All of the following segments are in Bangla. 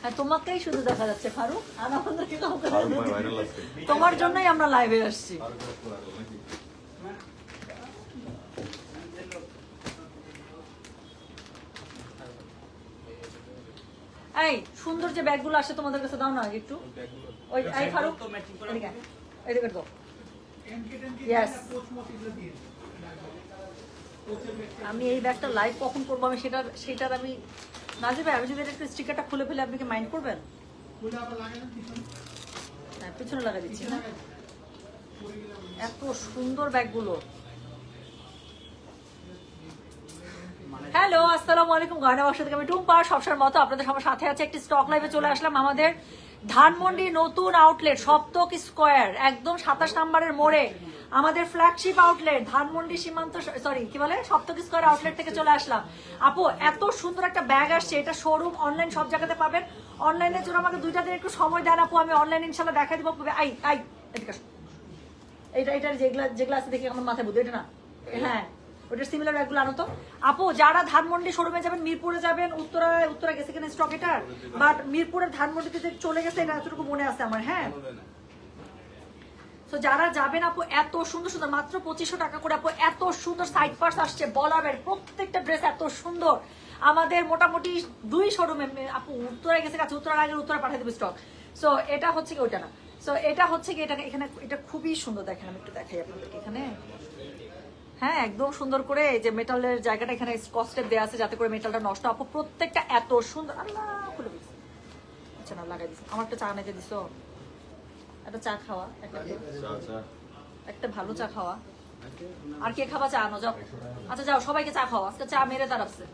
হ্যাঁ, তোমাকেই শুধু দেখা যাচ্ছে ফারুক, আর আমাদেরকে কাউকে দেখা যাচ্ছে না। তোমার জন্যই আমরা লাইভে আসছি। এই সুন্দর যে ব্যাগগুলো আসে তোমাদের কাছে দাও না একটু। ওই এই ফারুক এদিকে এদিকে দাও। ইয়েস, আমি এই ব্যাগটা লাইভ কখন করবো আমি সেটার আমি নাজির ভাই, আমি যদি একটু স্টিকারটা খুলে ফেলে আপনি কি মাইন্ড করবেন? হ্যাঁ, পিছনে লাগা দিচ্ছি না। এত সুন্দর ব্যাগগুলো। হ্যালো, আসসালামু আলাইকুম। গয়না বাক্স থেকে আমি টুম্পা, সবসময়ের মতো আপনাদের সবার সাথে আছে। একটি স্টক লাইভে চলে আসলাম আমাদের ধানমন্ডি নতুন আউটলেট সপ্তক স্কোয়ার, একদম 27 নম্বরের মোড়ে আমাদের ফ্ল্যাগশিপ আউটলেট ধানমন্ডি সীমান্ত, সরি কি বলে, সপ্তক স্কোয়ার আউটলেট থেকে চলে আসলাম। আপু এত সুন্দর একটা ব্যাগ আসছে, এটা শোরুম অনলাইন সব জায়গাতে পাবেন। অনলাইনের জন্য আমাকে 2টা দিন একটু সময় দেন আপু, আমি অনলাইন ইনশাল্লাহ দেখাই দিব। আই আই এদিকে আসো। এটা যেগুলো আছে দেখি আমার মাথায় বুঝে, এটা না, হ্যাঁ ওটা সিমিলার ব্যাগগুলো আনো তো আপু। যারা ধানমন্ডি শোরুমে যাবেন, মিরপুরে যাবেন, উত্তরা গেছে কিনা স্টক এটার, বাট মিরপুরের ধানমন্ডিতে যে চলে গেছে এটা এতটুকু মনে আছে আমার। হ্যাঁ, তো যারা যাবেন আপু, এত সুন্দর সুন্দর, মাত্র 2500 টাকা করে আপু, এত সুন্দর সাইড পার্স আসছে বলাবেন, প্রত্যেকটা ড্রেস এত সুন্দর। আমাদের মোটামুটি 2 শোরুমে আপু, উত্তরায় গেছে কাছে, উত্তরার আগে উত্তরা পাঠিয়ে দেবে স্টক। সো এটা হচ্ছে কি ওইটা না, সো এটা হচ্ছে কি এটা, এখানে এটা খুবই সুন্দর। দেখেন আমি একটু দেখাই আপনাদেরকে এখানে। হ্যাঁ, একদম সুন্দর করে এই যে মেটালের জায়গাটা এখানে স্কচটেপ দেওয়া আছে যাতে করে মেটালটা নষ্ট। আপু প্রত্যেকটা এত সুন্দর। আল্লাহ খুলে দিচ্ছি, আচ্ছা না লাগাই দিচ্ছি। আমার একটা চা নিতে দিছো, একটা চা খাওয়া, একটা ভালো চা খাওয়া। আর কে খাবা চা আনো, যাও। আচ্ছা যাও, সবাইকে চা খাওয়া, আজকে চা মেরে তারাচ্ছে।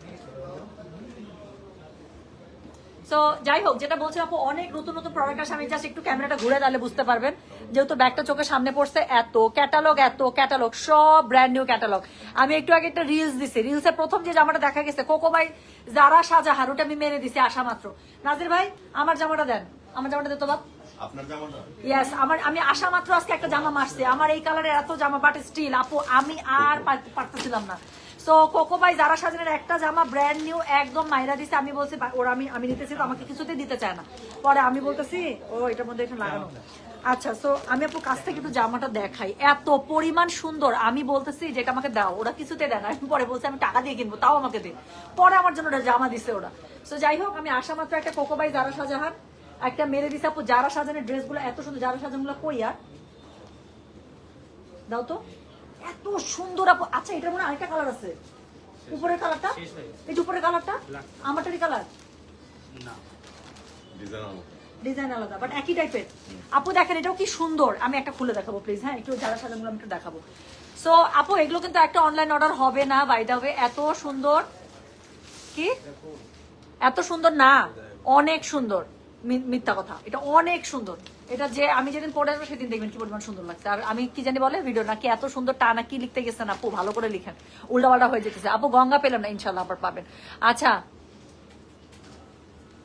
সো যাই হোক, যেটা বলছি আপু, অনেক নতুন নতুন প্রোডাক্ট আসে। আমি জাস্ট একটু ক্যামেরাটা ঘুরে তাহলে বুঝতে পারবেন, যেহেতু ব্যাগটা চোখের সামনে পড়ছে। এত ক্যাটালগ, সব ব্র্যান্ড নিউ ক্যাটালগ। আমি একটু আগে একটা রিলস দিছি, রিলসের প্রথম যে জামাটা দেখা গেছে কোকো বাই যারা শাহজাহান, ওটা আমি মেরে দিছি আসা মাত্র। নাজির ভাই আমার জামাটা দেন, আমার জামাটা দিতে বাপ। আপনার জামাটা? ইয়েস, আমি আসা মাত্র আজকে একটা জামা মারছি। আমার এই কালারের এত জামা, বাট স্টিল আপু আমি আর পারতেছিলাম না। সো কোকো বাই যারা সাজানের একটা জামা ব্র্যান্ড নিউ একদম মাইরা দিছে। আমি বলছি ওরা আমি নিতেছি, তো আমাকে কিছুতে দিতে চায় না। পরে আমি বলতেছি ও এটার মধ্যে এখানে লাগানো। আচ্ছা, সো আমি আপু কাছ থেকে একটু জামাটা দেখাই, এত পরিমাণ সুন্দর। আমি বলতেছি যেটা আমাকে দাও, ওরা কিছুতে দেয় না। আমি পরে বলছি আমি টাকা দিয়ে কিনবো, তাও আমাকে দিন। পরে আমার জন্য ওটা জামা দিছে ওরা। সো যাই হোক, আমি আসা মাত্র একটা কোকো বাই যারা শাহজাহান একটা মেরে দিছে আপু। যারা সাজানের ড্রেসগুলো এত সুন্দর, যারা সাজানগুলো কই আর দাও তো, এত সুন্দর আপু। আচ্ছা, এটার মনে আরেকটা কালার আছে, উপরের কালারটা, এই যে উপরের কালারটা আমারটারই কালার না, ডিজাইন আলাদা বাট একই টাইপের। আপু দেখেন এটাও কি সুন্দর। আমি একটা খুলে দেখাবো প্লিজ, হ্যাঁ একটু যারা সাজানগুলো আমি একটু দেখাবো। সো আপু এগুলো কিন্তু একটা অনলাইন অর্ডার হবে না, বাই দ্য ওয়ে। এত সুন্দর, কি এত সুন্দর না, অনেক সুন্দর, মিথ্যা কথা, এটা অনেক সুন্দর। এটা যে আমি যেদিন পড়ে আসবো সেদিন দেখবেন কি পরিমাণ সুন্দর লাগছে। আর আমি কি জানি বলে ভিডিও নাকি এত সুন্দর টা না কি লিখতে গেছেন আপু, ভালো করে লিখেন, উল্টাপাল্টা হয়ে যেতেছে আপু। গঙ্গা পেলাম না, ইনশাল্লাহ আবার পাবেন। আচ্ছা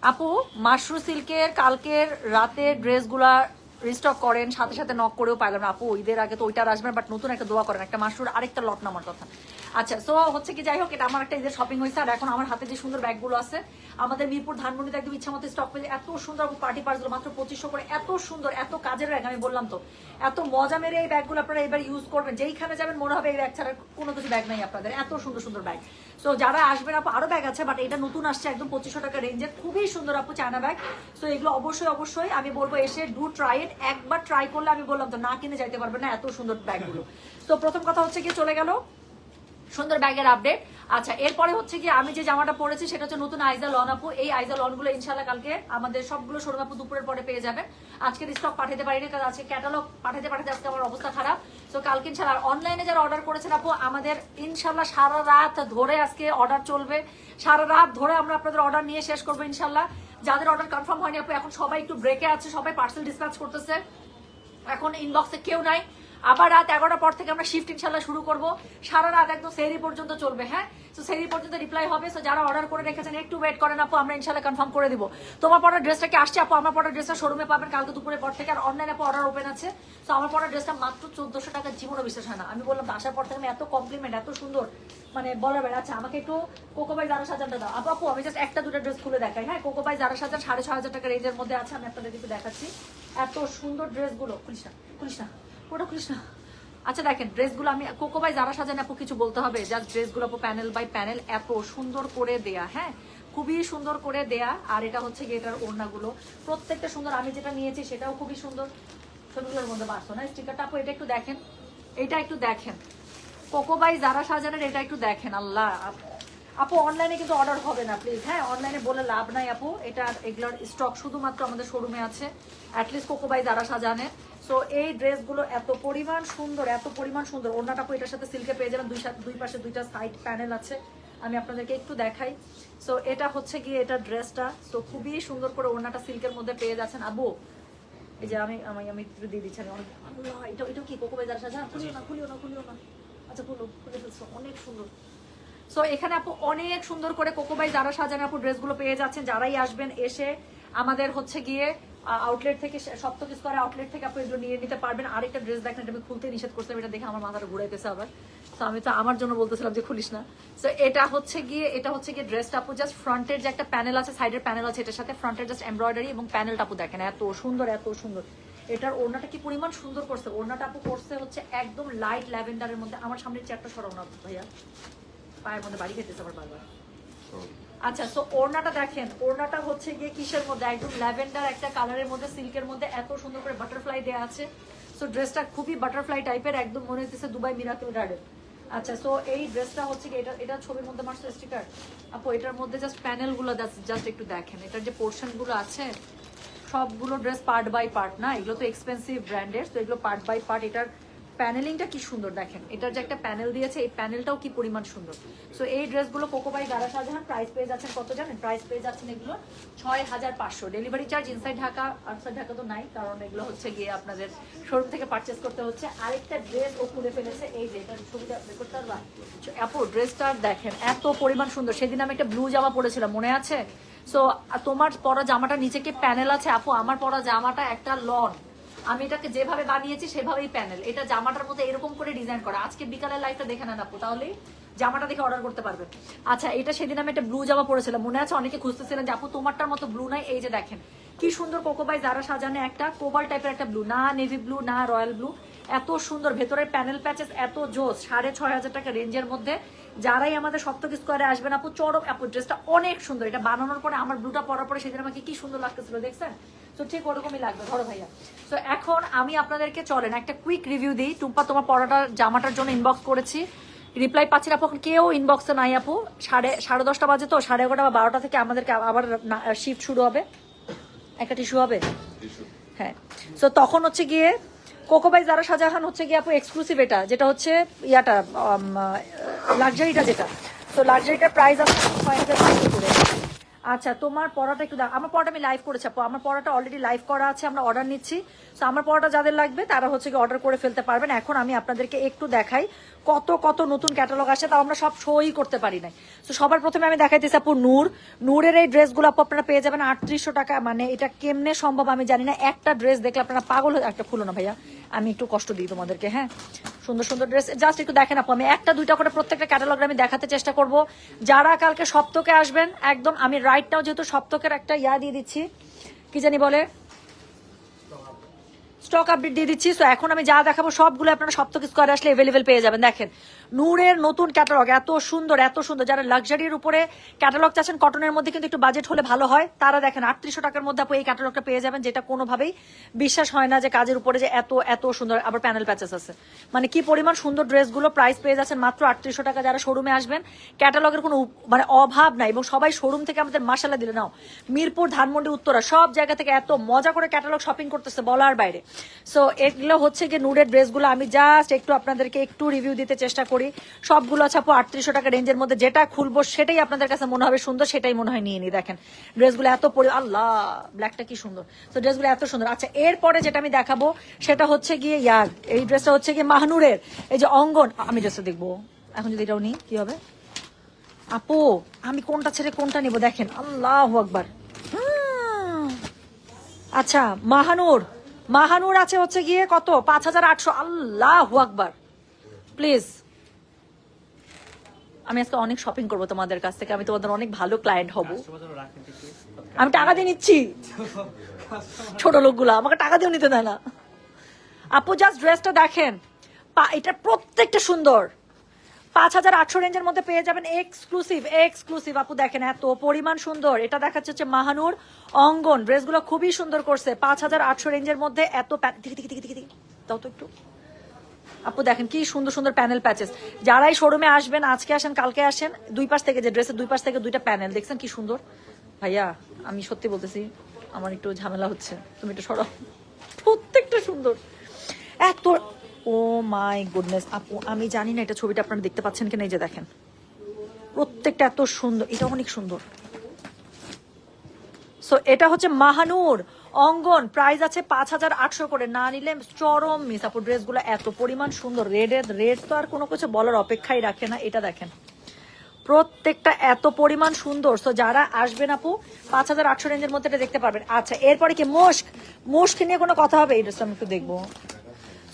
আপু, মাশরু সিল্কের কালকের রাতের ড্রেসগুলা রিস্টক করেন, সাথে সাথে নক করেও পাইলাম না আপু। ঈদের আগে তো ওইটার আসবেন, বাট নতুন একটা দোয়া করেন, একটা মাশরুর আরেকটা লট নামার কথা। আচ্ছা, সো হচ্ছে কি, যাই হোক, এটা আমার একটা ঈদের শপিং হয়েছে। আর এখন আমার হাতে যে সুন্দর ব্যাগগুলো আছে, আমাদের মিরপুর ধানমন্ডিতে একদম ইচ্ছা মতো স্টক পেয়ে এত সুন্দর পার্টি পার্সগুলো মাত্র 2500 করে, এত সুন্দর, এত কাজের ব্যাগ। আমি বললাম তো, এত মজা মেরে এই ব্যাগগুলো আপনারা এবার ইউজ করবেন, যেইখানে যাবেন মনে হবে এই ব্যাগ ছাড়া কোনো কিছু ব্যাগ নাই আপনাদের, এত সুন্দর সুন্দর ব্যাগ। সো যারা আসবেন আপু, আরো ব্যাগ আছে, বাট এটা নতুন আসছে একদম 2500 টাকা রেঞ্জের, খুবই সুন্দর আপু চায়না ব্যাগ। সো এগুলো অবশ্যই আমি বলবো এসে ডু ট্রাই ইট। একবার ট্রাই করলে আমি বললাম তো না কিনে যাইতে পারবেন না, এত সুন্দর ব্যাগগুলো। তো প্রথম কথা হচ্ছে কি, চলে গেল সুন্দর ব্যাগের আপডেট। আচ্ছা, এরপরে হচ্ছে কি, আমি যে জামাটা পরেছি সেটা হচ্ছে নতুন আইজা লন আপু। এই আইজা লন গুলো ইনশাল্লাহ কালকে আমাদের সবগুলো শোরুম আপু দুপুরের পরে পেয়ে যাবেন। আজকে স্টক পাঠাতে পারিনি, কারণ আজকে ক্যাটালগ পাঠাতে আজকে আমার অবস্থা খারাপ। তো কালকে ইনশাল্লাহ অনলাইনে যারা অর্ডার করেছেন আপু, আমাদের ইনশাল্লাহ সারা রাত ধরে আজকে অর্ডার চলবে, সারা রাত ধরে আমরা আপনাদের অর্ডার নিয়ে শেষ করবো ইনশাল্লাহ। যাদের অর্ডার কনফার্ম হয়নি আপু, এখন সবাই একটু ব্রেকে আছে, সবাই পার্সেল ডিসপ্যাচ করতেছে, এখন ইনবক্সে কেউ নাই। আবার রাত 11টার পর থেকে আমরা শিফট ইনশাল্লাহ শুরু করব, সারা রাত একদম সেহরি পর্যন্ত চলবে। হ্যাঁ, তো সেহরি পর্যন্ত রিপ্লাই হবে। সো যারা অর্ডার করে রেখেছেন একটু ওয়েট করেন আপু, আমরা ইনশাল্লাহ কনফার্ম করে দিব। তোমার পড়ার ড্রেসটা কি আসছে আপু? আমার পড়ার ড্রেসটা শোরুমে পাবেন কালকে দুপুরের পর থেকে, আর অনলাইনে আপু অর্ডার ওপেন আছে। তো আমার পড়ার ড্রেসটা মাত্র 1400 টাকা, জীবনও বিশ্বাস হয় না। আমি বললাম আসার পর থেকে আমি এত কমপ্লিমেন্ট, এত সুন্দর, মানে বলার বেড়া। আচ্ছা আমাকে একটু কোকোবাই জারা সাজানটা দাও আপু। আপু আমি জাস্ট একটা দুটো ড্রেস খুলে দেখাই। হ্যাঁ, কোকোবাই জারা সাজান 6500 টাকা রেঞ্জের মধ্যে আছে, আমি আপনাদের একটু দেখাচ্ছি। এত সুন্দর ড্রেসগুলো, খুলিস না খুলিস না ওটা খুলিস না। আচ্ছা দেখেন ড্রেসগুলো আমি কোকোবাই জারা সাজান আপু, কিছু বলতে হবে? জাস্ট ড্রেসগুলো আপু প্যানেল বাই প্যানেল এত সুন্দর করে দেয়া। হ্যাঁ, খুবই সুন্দর করে দেয়া। আর এটা হচ্ছে গিয়ে এটার ওড়নাগুলো প্রত্যেকটা সুন্দর। আমি যেটা নিয়েছি সেটাও খুবই সুন্দর। ছবিগুলোর মধ্যে বাড়ছো না স্টিকারটা আপু, এটা একটু দেখেন, এটা একটু দেখেন কোকোবাই জারা সাজানের, এটা একটু দেখেন। আল্লাহ আপু অনলাইনে কিন্তু অর্ডার হবে না প্লিজ। হ্যাঁ, অনলাইনে বলে লাভ নাই আপু, এটা এগুলোর স্টক শুধুমাত্র আমাদের শোরুমে আছে, অ্যাটলিস্ট কোকোবাই জারা সাজানে। সো এই ড্রেসগুলো এত পরিমাণ সুন্দর, এত পরিমাণ সুন্দর। ওড়নাটা আপু এটার সাথে সিল্কে পেয়ে যাবেন, দুই পাশে দুইটা সাইড প্যানেল আছে, আমি আপনাদেরকে একটু দেখাই। সো এটা হচ্ছে গিয়ে এটা ড্রেসটা। সো খুবই সুন্দর করে ওড়নাটা সিল্কের মধ্যে পেয়ে যাচ্ছেন আপু। এই যে আমি আমি আমি একটু দিয়ে দিচ্ছি। অনেক আল্লাহ, এটা কি কোকোবাই জারা সাজান? খুলিও না। আচ্ছা খুলে ফেলছো, অনেক সুন্দর। সো এখানে আপু অনেক সুন্দর করে কোকোবাই যারা সাজানো আপু ড্রেসগুলো পেয়ে যাচ্ছেন। যারাই আসবেন এসে আমাদের হচ্ছে গিয়ে আউটলেট থেকে, সপ্তক স্কয়ার আউটলেট থেকে আপনি এগুলো নিয়ে নিতে পারবেন। আরেকটা ড্রেস দেখেন, এটা আমি খুলতে নিষেধ করছিলাম, এটা দেখে আমার মাথাটা ঘুরাইতেছে আবার। তো আমি তো আমার জন্য বলতেছিলাম যে খুলিস না। সো এটা হচ্ছে গিয়ে ড্রেসটা আপু জাস্ট ফ্রন্টের যে একটা প্যানেল আছে, সাইডের প্যানেল আছে, এটার সাথে ফ্রন্টের জাস্ট এমব্রয়ডারি এবং প্যানেলটা আপু দেখেন এত সুন্দর, এত সুন্দর। এটার ওড়নাটা কি পরিমাণ সুন্দর করছে। ওড়নাটা আপু করছে হচ্ছে একদম লাইট ল্যাভেন্ডারের মধ্যে। আমার সামনের চেয়ারটা সরাও না ভাইয়া, পায়ের মধ্যে বাড়ি খেতেছে আমার বারবার। আচ্ছা, সো ওড়নাটা দেখেন, ওড়নাটা হচ্ছে গিয়ে কিসের মধ্যে, একদম ল্যাভেন্ডার একটা কালারের মধ্যে, সিল্কের মধ্যে এত সুন্দর করে বাটারফ্লাই দেওয়া আছে। সো ড্রেসটা খুবই বাটারফ্লাই টাইপের, একদম মনে হচ্ছে দুবাই মিরাকেল গার্ডেন। আচ্ছা, সো এই ড্রেসটা হচ্ছে কি এটা ছবির মধ্যে মারছে স্টিকার আপু, এটার মধ্যে জাস্ট প্যানেলগুলো জাস্ট একটু দেখেন। এটার যে পোর্শনগুলো আছে সবগুলো ড্রেস পার্ট বাই পার্ট না, এগুলো তো এক্সপেন্সিভ ব্র্যান্ডের, তো এগুলো পার্ট বাই পার্ট। এটার প্যানেলিংটা কি সুন্দর দেখেন, এটার যে একটা প্যানেল দিয়েছে এই প্যানেলটাও কি পরিমাণ সুন্দর। সো এই ড্রেসগুলো কোকোবাই জারা সাজান, প্রাইস পেয়ে যাচ্ছেন কত জানেন? প্রাইস পেয়ে যাচ্ছেন এগুলো 6500। Delivery charge inside Dhaka, outside Dhaka তো নাই, কারণ এগুলো হচ্ছে গিয়ে আপনাদের শোরুম থেকে পারচেস করতে হচ্ছে। আরেকটা ড্রেস ও খুলে ফেলেছে, এই যে এটা ছবিটা রেকর্ড করবা আপু, ড্রেসটা দেখেন এত পরিমাণ সুন্দর। সেদিন আমি একটা ব্লু জামা পরেছিলাম, মনে আছে? সো তোমার পরা জামাটা নিচে কি প্যানেল আছে আপু? আমার পরা জামাটা একটা লন, আমি এটাকে যেভাবে বানিয়েছি সেভাবেই প্যানেল। এটা জামাটার মধ্যে এরকম করে ডিজাইন করা। আজকে বিকালের লাইফটা দেখে নেন আপু, তাহলেই জামাটা দেখে অর্ডার করতে পারবেন। আচ্ছা, এটা সেদিন আমি একটা ব্লু জামা পরেছিলাম, মনে আছে? অনেকে খুঁজতেছিলেন যে আপু তোমারটার মতো ব্লু নাই। এই যে দেখেন কি সুন্দর কোকোবাই যারা সাজানো একটা কোবাল টাইপের একটা ব্লু, না নেভি ব্লু না রয়্যাল ব্লু, এত সুন্দর। ভেতরের প্যানেল প্যাচেস এত জোস। 6500 টাকা রেঞ্জের মধ্যে যারাই আমাদের সপ্তক স্কোয়ারে আসবেন আপু, চরম আপু ড্রেসটা অনেক সুন্দর। এটা বানানোর পরে আমার ব্লুটা পরার পরে সেদিন আমাকে কি সুন্দর লাগতেছিল দেখছেন? তো ঠিক ওরকমই লাগবে, ধরো ভাইয়া। তো এখন আমি আপনাদেরকে চলেন একটা কুইক রিভিউ দিই। টুম্পা তোমার পরাটা জামাটার জন্য ইনবক্স করেছি, রিপ্লাই পাচ্ছি না আপু, কেউ ইনবক্সে নাই আপু। 10:30 বাজে, তো 11:30 বা 12টা থেকে আমাদেরকে আবার শিফট শুরু হবে, একটা টিস্যু হবে। হ্যাঁ, তো তখন হচ্ছে গিয়ে কোকোবাই যারা শাহজাহান হচ্ছে গিয়ে আপু এক্সক্লুসিভ, এটা যেটা হচ্ছে ইয়াটা লাক্সারিটা যেটা, তো লাক্সারিটার প্রাইস আছে 6500 করে। আচ্ছা, তোমার পড়াটা একটু আমার পড়াটা আমি লাইভ করেছি আপু, আমার পড়াটা অলরেডি লাইভ করা আছে, আমরা অর্ডার নিচ্ছি। তো আমার পড়াটা যাদের লাগবে তারা হচ্ছে কি অর্ডার করে ফেলতে পারবেন। এখন আমি আপনাদেরকে একটু দেখাই কত কত নতুন ক্যাটালগ আসে, তাও আমরা সব শোই করতে পারি নাই। তো সবার প্রথমে আমি দেখাইতেছি আপু নূরের এই ড্রেসগুলো আপু আপনারা পেয়ে যাবেন 3800 টাকা। মানে এটা কেমনে সম্ভব আমি জানি না, একটা ড্রেস দেখলে আপনারা পাগল হয়ে। একটা খুলো না ভাইয়া, আমি একটু কষ্ট দিই তোমাদেরকে। হ্যাঁ, সুন্দর সুন্দর ড্রেস জাস্ট একটু দেখেন আপু, আমি একটা দুইটা করে প্রত্যেকটা ক্যাটালগ আমি দেখাতে চেষ্টা করব। যারা কালকে সপ্তকে আসবেন একদম, আমি রাইটটাও যেহেতু সপ্তকের একটা ইয়া দিয়ে দিচ্ছি, কি জানি বলে, স্টক আপডেট দিয়ে দিচ্ছি। সো এখন আমি যা দেখাবো সবগুলো আপনারা সপ্তক স্কোয়ারে আসলে অ্যাভেলেবেল পেয়ে যাবেন। দেখেন নূরের নতুন ক্যাটালগ এত সুন্দর, এত সুন্দর। যারা লাক্সারির উপরে ক্যাটালগ চাচ্ছেন, কটনের মধ্যে কিন্তু একটু বাজেট হলে ভালো হয়, তারা দেখেন 3800 টাকার মধ্যে আপনি এই ক্যাটালগটা পেয়ে যাবেন, যেটা কোনোভাবেই বিশ্বাস হয় না যে কাজের উপরে যে এত এত সুন্দর। আবার প্যানেল প্যাচেস আছে, মানে কি পরিমাণ সুন্দর ড্রেসগুলো। প্রাইস পেয়ে যাচ্ছেন মাত্র 3800 টাকা। যারা শোরুমে আসবেন ক্যাটালগের কোনো মানে অভাব নাই, এবং সবাই শোরুম থেকে আমাদের মাসালা দিলে নাও, মিরপুর, ধানমন্ডি, উত্তরা সব জায়গা থেকে এত মজা করে ক্যাটালগ শপিং করতেছে বলার বাইরে। সো এগুলো হচ্ছে গিয়ে নুডের ড্রেসগুলো আমি জাস্ট একটু আপনাদেরকে একটু রিভিউ দিতে চেষ্টা করি। সবগুলো আছে আপু 3800 টাকা রেঞ্জের মধ্যে, যেটা খুলবো সেটাই আপনাদের কাছে মনে হবে সুন্দর, সেটাই মনে হয় নিয়ে নি। দেখেন ড্রেসগুলো এত আল্লাহ ব্ল্যাকটা কি সুন্দর, তো ড্রেসগুলো এত সুন্দর। আচ্ছা এরপরে যেটা আমি দেখাবো সেটা হচ্ছে গিয়ে এই ড্রেসটা হচ্ছে গিয়ে মাহনুরের, এই যে অঙ্গন। আমি ড্রেসটা দেখবো এখন, যদি এটাও নিই কি হবে আপু, আমি কোনটা ছেড়ে কোনটা নিবো দেখেন, আল্লাহু আকবার। আচ্ছা মাহানুর আছে হচ্ছে গিয়ে কত 5800, আল্লাহু আকবার। প্লিজ আমি আজকে অনেক শপিং করবো তোমাদের কাছ থেকে, আমি তোমাদের অনেক ভালো ক্লায়েন্ট হব। আমি টাকা দিয়ে নিচ্ছি, ছোট লোকগুলা আমাকে টাকা দিয়েও নিতে দেয় না। আপু জাস্ট ড্রেসটা দেখেন, এটা প্রত্যেকটা সুন্দর। 5800 রেঞ্জের মধ্যে পেয়ে যাবেন এক্সক্লুসিভ। আপু দেখেন এত পরিমাণ সুন্দর। এটা দেখাচ্ছে হচ্ছে মাহানুর অঙ্গন, ড্রেসগুলো খুবই সুন্দর করছে। 5800 রেঞ্জের মধ্যে এত তাও তো একটু আপু দেখেন কি সুন্দর সুন্দর প্যানেল প্যাচেস। যারাই শোরুমে আসবেন, আজকে আসেন কালকে আসেন, দুই পাশ থেকে যে ড্রেসের দুই পাশ থেকে দুইটা প্যানেল দেখছেন কি সুন্দর। ভাইয়া আমি সত্যি বলতেছি আমার একটু ঝামেলা হচ্ছে, তুমি একটু সরাও। প্রত্যেকটা সুন্দর এত, ও মাই গুডনেস আপু আমি জানি না এটা ছবিটা আপনারা দেখতে পাচ্ছেন কিনা, এই যে দেখেন প্রত্যেকটা এত সুন্দর, এটা অনেক সুন্দর। সো এটা হচ্ছে মাহানুর অঙ্গন, প্রাইস আছে 5800 করে, না নিলে চরম মিস। আপু ড্রেসগুলো এত পরিমাণ সুন্দর, রেড তো আর কোনো কিছু বলার অপেক্ষাই রাখে না। এটা দেখেন প্রত্যেকটা এত পরিমাণ সুন্দর। সো যারা আসবেন আপু 5800 রেঞ্জের মধ্যে এটা দেখতে পারবেন। আচ্ছা এরপরে কি মুস্ক নিয়ে কোনো কথা হবে, এই ড্রেসটা আমি একটু দেখবো।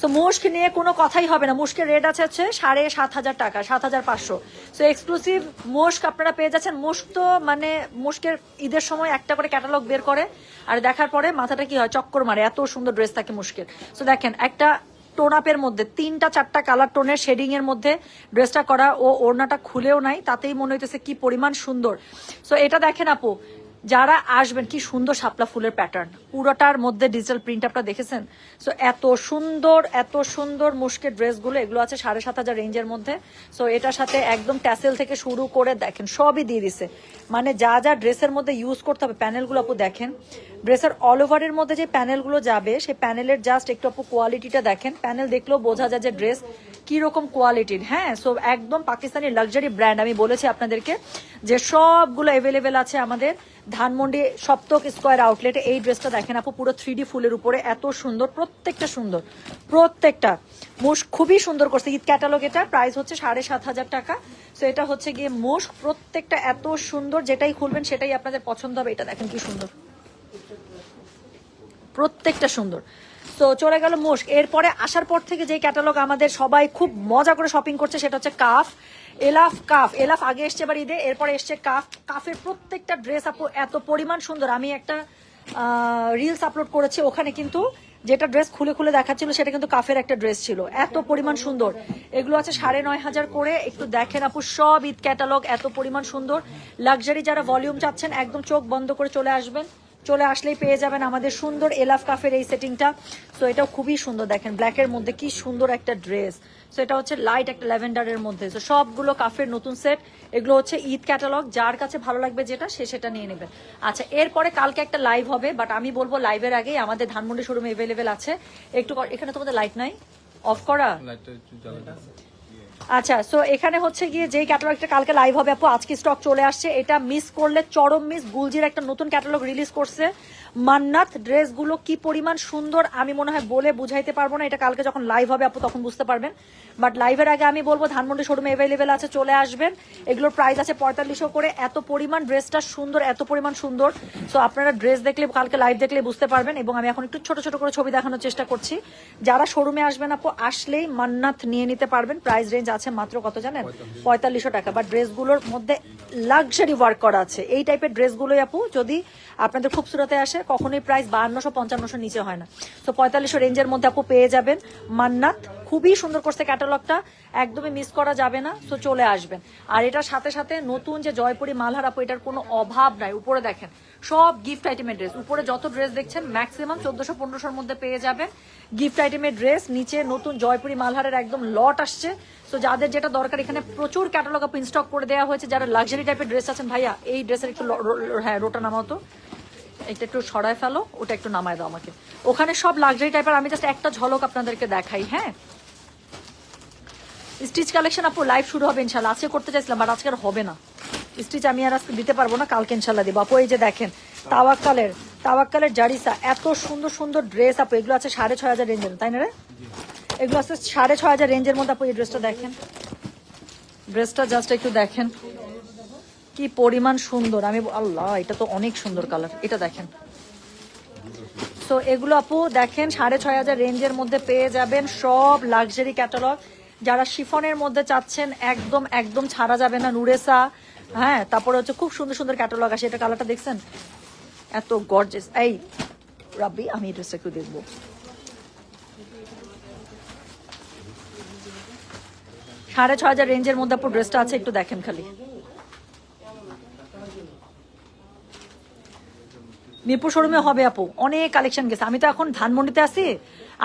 সো মুস্ক নিয়ে কোনো কথাই হবে না, মুস্কের রেট আছে হচ্ছে 7500 টাকা, 7500। সো এক্সক্লুসিভ মুস্ক আপনারা পেয়ে যাচ্ছেন। মুস্ক তো মানে মুস্কের ঈদের সময় একটা করে ক্যাটালগ বের করে, আর দেখার পরে মাথাটা কি হয় চক্কর মারে, এত সুন্দর ড্রেস থাকে মুস্কের। সো দেখেন একটা টোন আপের মধ্যে 3-4টা কালার টোনের শেডিং এর মধ্যে ড্রেসটা করা, ও ওড়নাটা খুলেও নাই, তাতেই মনে হইতেছে কি পরিমাণ সুন্দর। সো এটা দেখেন আপু যারা আসবেন কি সুন্দর শাপলা ফুলের প্যাটার্ন, পুরোটার মধ্যে ডিজিটাল প্রিন্ট আপনারা দেখেছেন। সো এত সুন্দর মুস্কের ড্রেসগুলো, এগুলো আছে 7500 রেঞ্জের মধ্যে। সো এটার সাথে একদম ট্যাসেল থেকে শুরু করে দেখেন সবই দিয়ে দিছে, মানে যা যা ড্রেসের মধ্যে ইউজ করতে হবে। প্যানেলগুলো আপু দেখেন, ড্রেসের অল ওভারের মধ্যে যে প্যানেলগুলো যাবে সেই প্যানেলের জাস্ট একটু আপু কোয়ালিটিটা দেখেন, প্যানেল দেখলেও বোঝা যায় যে ড্রেস কি রকম কোয়ালিটির। হ্যাঁ সো একদম পাকিস্তানি লাক্সারি ব্র্যান্ড। আমি বলেছি আপনাদেরকে যে সবগুলো অ্যাভেলেবেল আছে আমাদের ধানমন্ডি সপ্তক স্কোয়ার আউটলেটে। এই ড্রেসটা দেখেন আপু পুরো 3D ফুলের উপরে, এত সুন্দর, প্রত্যেকটা সুন্দর, প্রত্যেকটা মুশ খুবই সুন্দর করছে। ঈদ ক্যাটালগ, এটা প্রাইস হচ্ছে 7500 টাকা। সো এটা হচ্ছে গিয়ে মুশ, প্রত্যেকটা এত সুন্দর, যেটাই খুলবেন সেটাই আপনাদের পছন্দ হবে। এটা দেখেন কি সুন্দর, প্রত্যেকটা সুন্দর। তো চলে গেল মুস্ক। এরপরে আসার পর থেকে যে ক্যাটালগ আমাদের সবাই খুব মজা করে শপিং করছে সেটা হচ্ছে এলাফ আগে এসছে এবার ঈদে, এরপরে এসছে কাফের প্রত্যেকটা ড্রেস আপু এত পরিমাণ সুন্দর। আমি একটা রিলস আপলোড করেছি, ওখানে কিন্তু যেটা ড্রেস খুলে খুলে দেখাচ্ছিল সেটা কিন্তু কাফের একটা ড্রেস ছিল, এত পরিমাণ সুন্দর। এগুলো আছে 9500 করে। একটু দেখেন আপু সব ঈদ ক্যাটালগ, এত পরিমাণ সুন্দর। লাক্সারি যারা ভলিউম চাচ্ছেন একদম চোখ বন্ধ করে চলে আসবেন, চলে আসলেই পেয়ে যাবেন আমাদের সুন্দর এলাফ কাফের এই সেটিংটা। সো এটাও খুবই সুন্দর, দেখেন ব্ল্যাকের মধ্যে কি সুন্দর একটা ড্রেস। সো এটা হচ্ছে লাইট একটা ল্যাভেন্ডারের মধ্যে। সো সবগুলো কাফের নতুন সেট, এগুলো হচ্ছে ঈদ ক্যাটালগ, যার কাছে ভালো লাগবে যেটা সে সেটা নিয়ে নেবেন। আচ্ছা এরপরে কালকে একটা লাইভ হবে, বাট আমি বলবো লাইভের আগেই আমাদের ধানমন্ডি শোরুমে অ্যাভেলেবেল আছে। একটু এখানে তোমাদের লাইট নাই, অফ করা। আচ্ছা সো এখানে হচ্ছে গিয়ে যেই ক্যাটালগটা কালকে লাইভ হবে আপু, আজকে স্টক চলে আসছে, এটা মিস করলে চরম মিস। গুলজির একটা নতুন ক্যাটালগ রিলিজ করছে মান্নাত, ড্রেসগুলো কি পরিমাণ সুন্দর আমি মনে হয় বলে বুঝাইতে পারবো না, এটা কালকে যখন লাইভ হবে আপু তখন বুঝতে পারবেন। বাট লাইভের আগে আমি বলবো ধানমন্ডি শোরুমে অ্যাভেলেবেল আছে, চলে আসবেন। এগুলোর প্রাইস আছে 4500 করে। এত পরিমাণ ড্রেসটা সুন্দর, এত পরিমাণ সুন্দর। সো আপনারা ড্রেস দেখলে কালকে লাইভ দেখলে বুঝতে পারবেন। এবং আমি এখন একটু ছোট ছোট করে ছবি দেখানোর চেষ্টা করছি। যারা শোরুমে আসবেন আপু আসলেই মান্নাত নিয়ে নিতে পারবেন। প্রাইস রেঞ্জ আছে মাত্র কত জানেন, 4500 টাকা। বাট ড্রেসগুলোর মধ্যে লাক্সারি ওয়ার্ক করা আছে। এই টাইপের ড্রেসগুলোই আপু যদি আপনাদের খুবসুরতে আসে কখনোই প্রাইস 5200-5500 নিচে হয় না। তো 4500 রেঞ্জের মধ্যে আপু পেয়ে যাবেন মান্নাত, খুবই সুন্দর করছে ক্যাটালগটা, একদমই মিস করা যাবে না। তো চলে আসবেন। আর এটার সাথে সাথে নতুন যে জয়পুরি মালহার আপু, এটার কোনো অভাব নাই। উপরে দেখেন সব গিফট আইটেমের ড্রেস, উপরে যত ড্রেস দেখছেন ম্যাক্সিমাম 1400-1500-র মধ্যে পেয়ে যাবেন গিফট আইটেমের ড্রেস। নিচে নতুন জয়পুরি মালহারের একদম লট আসছে। তো যাদের যেটা দরকার এখানে প্রচুর ক্যাটালগ আপু ইনস্টক করে দেওয়া হয়েছে। যারা লাক্সারি টাইপের ড্রেস আছেন, ভাইয়া এই ড্রেসের একটু হ্যাঁ রোটা নামাও তো, এটা একটু সরায় ফেলো, ওটা একটু নামায় দাও আমাকে। ওখানে সব লাক্সারি টাইপের, আমি জাস্ট একটা ঝলক আপনাদেরকে দেখাই। হ্যাঁ, স্টিচ কালেকশন আপু লাইভ শুরু হবে ইনশাল্লাহ। আজকে করতে চাইছিলাম বাট আজকে আর হবে না স্টিচ, আমি আর আজকে দিতে পারবো না, কালকে ইনশাল্লাহ দিব আপু। এই যে দেখেন তাওয়াক্কালের জারিসা, এত সুন্দর সুন্দর ড্রেস আপু। এগুলো আছে 6,500 রেঞ্জের, তাই না রে? এগুলো আছে 6,500 রেঞ্জের মধ্যে আপু। এই ড্রেসটা দেখেন, ড্রেসটা জাস্ট একটু দেখেন কি পরিমাণ সুন্দর। আমি আল্লাহ, এটা তো অনেক সুন্দর কালার, এটা দেখেন। তো এগুলো আপু দেখেন 6,500 রেঞ্জের মধ্যে পেয়ে যাবেন, সব লাক্সারি ক্যাটালগ। যারা শিফনের মধ্যে চাচ্ছেন একদম একদম ছাড়া যাবে না, নুরেসা। হ্যাঁ, তারপরে হচ্ছে খুব সুন্দর সুন্দর ক্যাটালগ আসে। এটা কালারটা দেখছেন, এত গর্জিয়াস। এই রাব্বি, আমি এই ড্রেসটা একটু দেখবো। $6,500 রেঞ্জের মধ্যে আপু ড্রেসটা আছে, একটু দেখেন খালি। মিরপুর শোরুমে হবে আপু, অনেক কালেকশন গেছে। আমি তো এখন ধানমন্ডিতে আছি,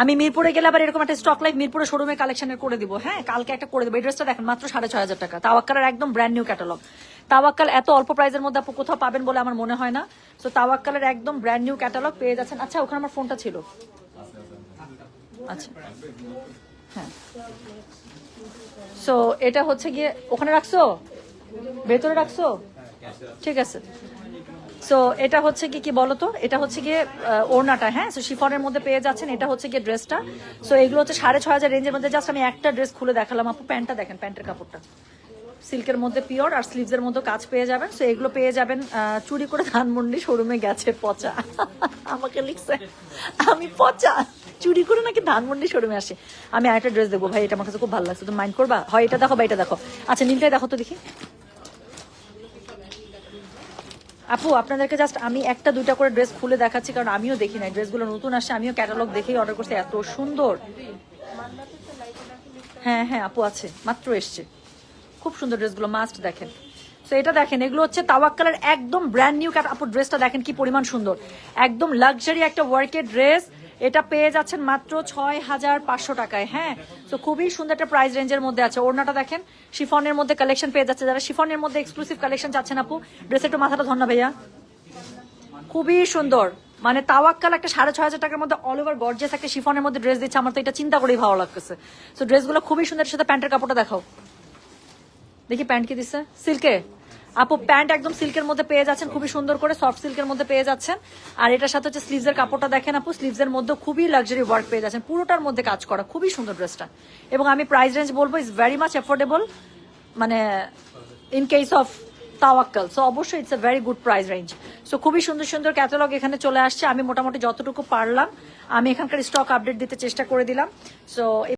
আমি মিরপুরে গেলে আবার এরকম একটা স্টক লাইভ মিরপুরে শোরুমে কালেকশনের করে দিব। হ্যাঁ, কালকে একটা করে দেবো। এই ড্রেসটা দেখেন মাত্র 6,500 টাকা। তাওয়াক্কালের একদম ব্র্যান্ড নিউ ক্যাটালগ। তাওয়াক্কাল এত অল্প প্রাইসের মধ্যে আপু কোথাও পাবেন বলে আমার মনে হয় না। তো তাওয়াক্কালের একদম ব্র্যান্ড নিউ ক্যাটালগ পেয়ে যাচ্ছেন। আচ্ছা, ওখানে আমার ফোনটা ছিল। আচ্ছা, হ্যাঁ। সো এটা হচ্ছে গিয়ে ওখানে রাখছো, ভেতরে রাখছো, ঠিক আছে। সো এটা হচ্ছে কি বলতো, এটা হচ্ছে গিয়ে ওড়নাটা। হ্যাঁ, সো শিফনের মধ্যে পেয়ে যাচ্ছেন। এটা হচ্ছে গিয়ে ড্রেসটা। সো এগুলো হচ্ছে 6,500 রেঞ্জের মধ্যে। জাস্ট আমি একটা ড্রেস খুলে দেখালাম আপু। প্যান্টটা দেখেন, প্যান্টের কাপড়টা সিল্কের মধ্যে পিওর, আর স্লিভসের মধ্যে কাজ পেয়ে যাবেন। সো এগুলো পেয়ে যাবেন। চুরি করে ধানমন্ডি শোরুমে গেছে পচা, আমাকে লিখছে আমি পচা, চুরি করে নাকি ধানমন্ডি শোরুমে আসে। আমি আরেকটা ড্রেস দেখবো ভাই, এটা আমার কাছে খুব ভালো লাগছে, তুমি মাইন্ড করবা? হয় এটা দেখো বা এটা দেখো। আচ্ছা, নীলটাই দেখো তো দেখি আপু। আপনাদেরকে জাস্ট আমি একটা দুইটা করে ড্রেস খুলে দেখাচ্ছি, কারণ আমিও দেখি নাই, ড্রেসগুলো নতুন আসছে, আমিও ক্যাটালগ দেখেই অর্ডার করছি। এত সুন্দর। হ্যাঁ হ্যাঁ আপু, আছে, মাত্র এসছে। খুব সুন্দর ড্রেসগুলো, মাস্ট দেখেন। তো এটা দেখেন, এগুলো হচ্ছে তাওয়াক্কালের একদম ব্র্যান্ড নিউ আপু। ড্রেসটা দেখেন কি পরিমাণ সুন্দর, একদম লাক্সারি একটা ওয়ার্কের ড্রেস। এটা পেয়ে যাচ্ছেন মাত্র 6,500 টাকায়। হ্যাঁ, তো খুবই সুন্দর একটা প্রাইস রেঞ্জের মধ্যে আছে। ওড়নাটা দেখেন, শিফনের মধ্যে কালেকশন পেয়ে যাচ্ছে। যারা শিফনের মধ্যে এক্সক্লুসিভ কালেকশন চাচ্ছেন আপু, ড্রেস একটু মাথাটা ধর না ভাইয়া, খুবই সুন্দর। মানে তাওয়াক্কাল একটা 6,500 টাকার মধ্যে অল ওভার গর্জিয়াস একটা শিফনের মধ্যে ড্রেস দিচ্ছে। আমার তো এটা চিন্তা করেই ভালো লাগতেছে। তো ড্রেসগুলো খুবই সুন্দর। সাথে প্যান্টের কাপড়টা দেখাও দেখি, প্যান্ট কি দিচ্ছে সিল্কে আপু। প্যান্ট একদম সিল্কের মধ্যে পেয়ে যাচ্ছেন, খুবই সুন্দর করে সফট সিল্কের মধ্যে পেয়ে যাচ্ছেন। আর এটার সাথে হচ্ছে স্লিভসের কাপড়টা দেখেন আপু, স্লিভসের মধ্যে খুবই লাক্সারি ওয়ার্ক পেয়ে যাচ্ছেন, পুরোটার মধ্যে কাজ করা, খুবই সুন্দর ড্রেসটা। এবং আমি প্রাইস রেঞ্জ বলবো ইজ ভেরি মাচ অ্যাফোর্ডেবল, মানে ইন কেস অফ তাওয়াক্কাল। সো অবশ্যই it's a very good price range. So খুবই সুন্দর সুন্দর ক্যাটালগ এখানে চলে আসছে। আমি মোটামুটি যতটুকু পারলাম আমি এখানকার স্টক আপডেট দিতে চেষ্টা করে দিলাম। সো